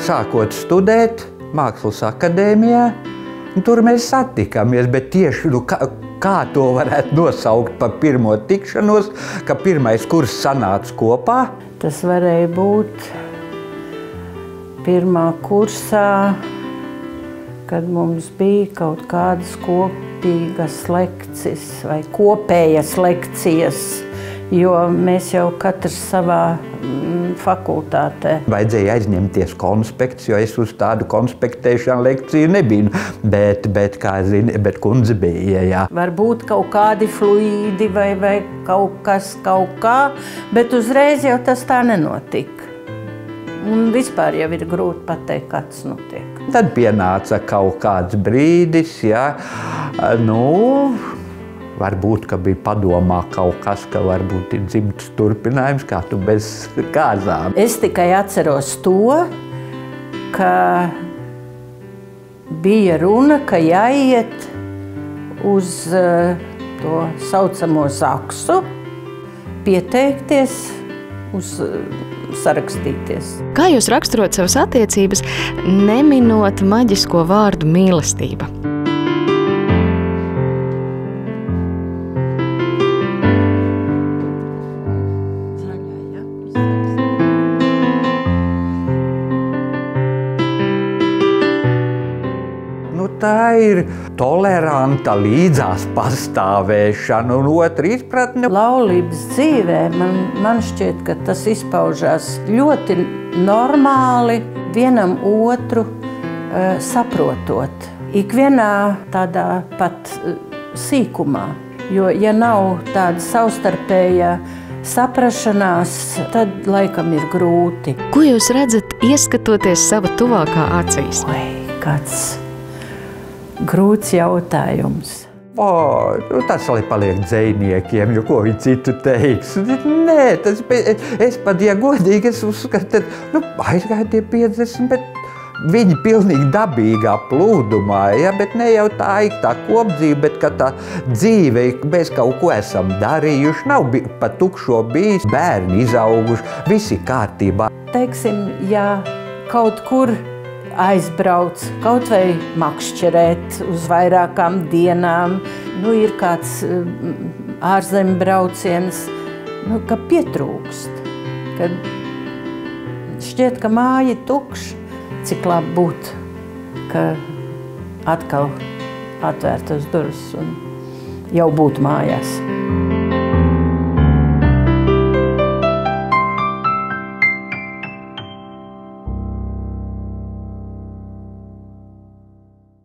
Sākot studēt Mākslas akadēmijā, tur mēs satikāmies, bet tieši kā to varētu nosaukt par pirmo tikšanos, ka pirmais kurs sanāca kopā? Tas varēja būt pirmā kursā, kad mums bija kaut kādas kopīgas lekcijas vai kopējas lekcijas, jo mēs jau katrs savā fakultātē. Vajadzēja aizņemties konspekts, jo es uz tādu konspektēšanu lekciju nebiju, bet kā zini, bet kundze bija, jā. Varbūt kaut kādi fluīdi vai kaut kā, bet uzreiz jau tas tā nenotika. Un vispār jau ir grūti pateikt, kā tas notiek. Tad pienāca kaut kāds brīdis, jā, varbūt, ka bija padomā kaut kas, ka varbūt ir dzimtas turpinājums, kā tu bez kāzām. Es tikai atceros to, ka bija runa, ka jāiet uz to saucamo Zaksu, pieteikties, sarakstīties. Kā jūs raksturot savas attiecības, neminot maģisko vārdu mīlestība? Tā ir toleranta līdzās pastāvēšana un otra izpratne. Laulības dzīvē man šķiet, ka tas izpaužās ļoti normāli, vienam otru saprotot. Ikvienā tādā pat sīkumā, jo ja nav tāda savstarpējā saprašanās, tad laikam ir grūti. Ko jūs redzat, ieskatoties sava tuvākā acīs? Kāds grūts jautājums. Tas lai paliek dzejniekiem, jo ko viņi citu teiks. Nē, es pat, ja godīgi, es uzskatu, aizgāja tie 50, bet viņi pilnīgi dabīgā plūdumā, ja, bet ne jau tā kopdzīve, bet ka tā dzīve, mēs kaut ko esam darījuši, nav pa tukšo bijis, bērni izauguši, visi kārtībā. Teiksim, ja kaut kur aizbrauc, kaut vai makšķerēt uz vairākām dienām, ir kāds ārzemju brauciens, ka pietrūkst, kad šķiet, ka māja ir tukša, cik labi būt, ka atkal atvērtas durvis un jau būt mājās.